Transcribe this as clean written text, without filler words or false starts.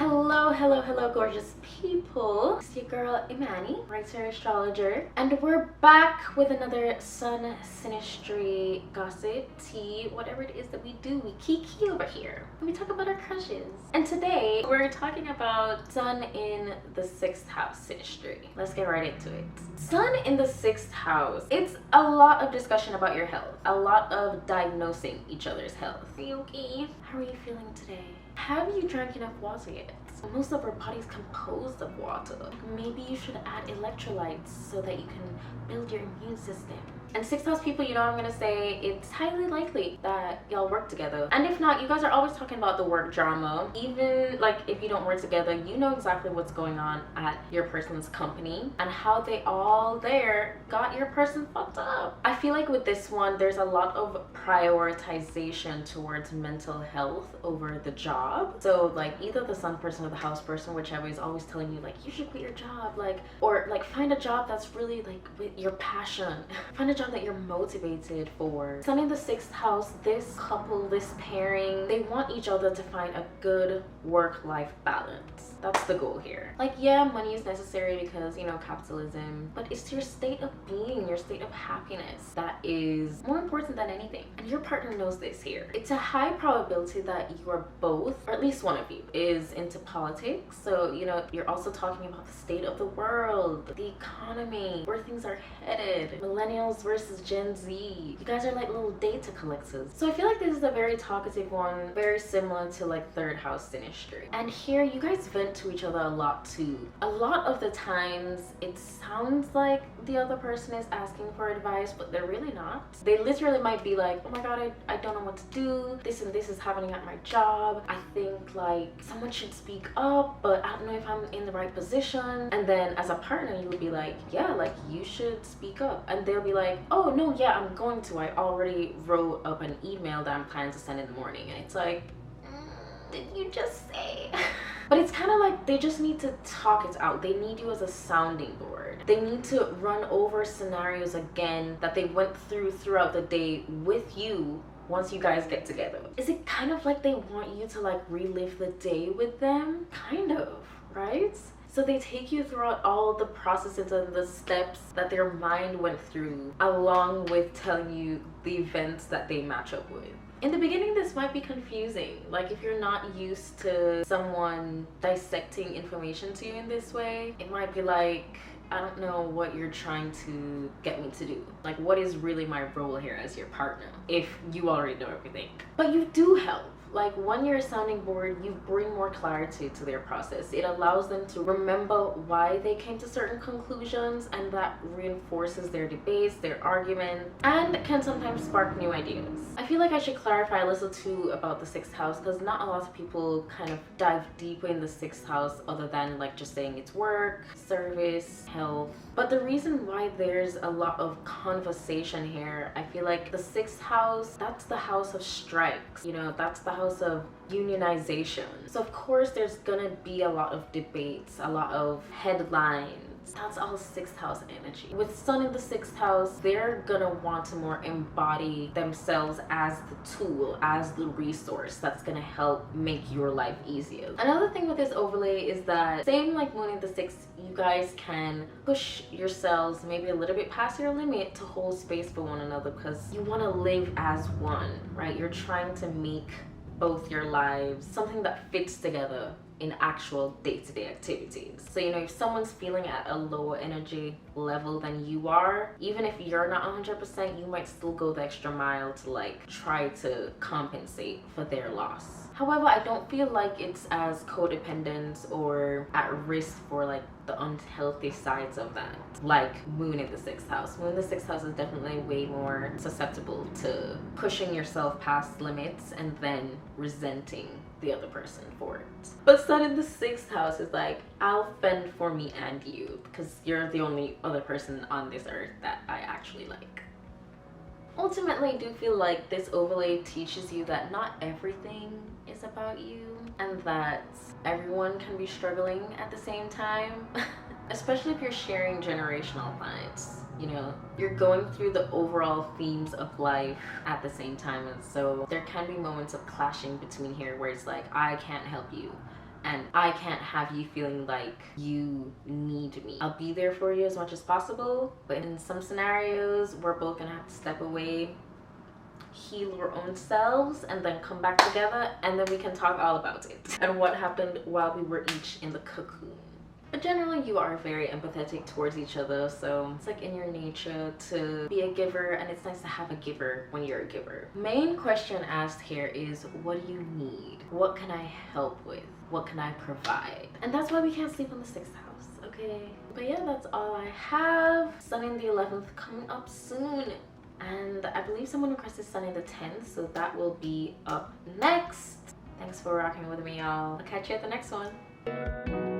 Hello, gorgeous people. It's your girl, Imani, writer, astrologer, and we're back with another sun synastry gossip, tea, whatever it is that we do. We kiki over here. We talk about our crushes. And today, we're talking about sun in the 6th house synastry. Let's get right into it. Sun in the 6th house. It's a lot of discussion about your health, a lot of diagnosing each other's health. Are you okay? How are you feeling today? Have you drank enough water yet? Most of our body is composed of water. Maybe you should add electrolytes so that you can build your immune system. And 6th house people, you know what I'm gonna say, it's highly likely that y'all work together. And if not, you guys are always talking about the work drama. Even like if you don't work together, you know exactly what's going on at your person's company and how they all there got your person fucked up. I feel like with this one, there's a lot of prioritization towards mental health over the job. So like either the sun person or the house person, whichever, is always telling you like you should quit your job, like, or like find a job that's really like with your passion. Find a job that you're motivated for. Sun in the 6th house, this couple, this pairing, they want each other to find a good work-life balance. That's the goal here. Like, yeah, money is necessary because, you know, capitalism, but it's your state of being, your state of happiness that is more important than anything. And your partner knows this here. It's a high probability that you are both, or at least one of you, is into politics. So, you know, you're also talking about the state of the world, the economy, where things are headed, millennials versus Gen Z. You guys are like little data collectors. So I feel like this is a very talkative one, very similar to like 3rd house synastry. And here you guys vent to each other a lot too. A lot of the times it sounds like the other person is asking for advice, but they're really not. They literally might be like, oh my god, I don't know what to do. This and this is happening at my job. I think like someone should speak up, but I don't know if I'm in the right position. And then as a partner, you would be like, yeah, like you should speak up. And they'll be like, oh no, yeah, I'm going to. I already wrote up an email that I'm planning to send in the morning. And it's like, did you just say? But it's kind of like they just need to talk it out. They need you as a sounding board. They need to run over scenarios again that they went through throughout the day with you once you guys get together. Is it kind of like they want you to like relive the day with them? Kind of, right? So they take you throughout all the processes and the steps that their mind went through, along with telling you the events that they match up with. In the beginning, this might be confusing. Like if you're not used to someone dissecting information to you in this way, it might be like, I don't know what you're trying to get me to do. Like what is really my role here as your partner if you already know everything? But you do help. Like when you're a sounding board, you bring more clarity to their process. It allows them to remember why they came to certain conclusions, and that reinforces their debates, their arguments, and can sometimes spark new ideas. I feel like I should clarify a little too about the 6th house, because not a lot of people kind of dive deeper in the 6th house other than like just saying it's work, service, health. But the reason why there's a lot of conversation here, I feel like the 6th house, that's the house of strikes. You know, that's the house of unionization. So of course there's gonna be a lot of debates, a lot of headlines. That's all 6th house energy. With sun in the 6th house, they're gonna want to more embody themselves as the tool, as the resource that's gonna help make your life easier. Another thing with this overlay is that same like moon in the 6th, you guys can push yourselves maybe a little bit past your limit to hold space for one another, because you want to live as one, right? You're trying to make both your lives something that fits together in actual day-to-day activities. So, you know, if someone's feeling at a lower energy level than you are, even if you're not 100%, you might still go the extra mile to like try to compensate for their loss. However, I don't feel like it's as codependent or at risk for like the unhealthy sides of that, like moon in the 6th house. Moon in the 6th house is definitely way more susceptible to pushing yourself past limits and then resenting the other person for it. But sun in the 6th house is like, I'll fend for me and you because you're the only other person on this earth that I actually like. Ultimately, I do feel like this overlay teaches you that not everything is about you and that everyone can be struggling at the same time, especially if you're sharing generational vibes. You know, you're going through the overall themes of life at the same time, and so there can be moments of clashing between here where it's like, I can't help you and I can't have you feeling like you need me. I'll be there for you as much as possible, but in some scenarios we're both gonna have to step away, heal our own selves, and then come back together, and then we can talk all about it and what happened while we were each in the cocoon. But generally you are very empathetic towards each other, so it's like in your nature to be a giver, and it's nice to have a giver when you're a giver. Main question asked here is, what do you need? What can I help with? What can I provide? And that's why we can't sleep on the 6th house, okay? But yeah, that's all I have. Sun in the 11th coming up soon. And I believe someone requested Sun in the 10th, so that will be up next. Thanks for rocking with me, y'all. I'll catch you at the next one.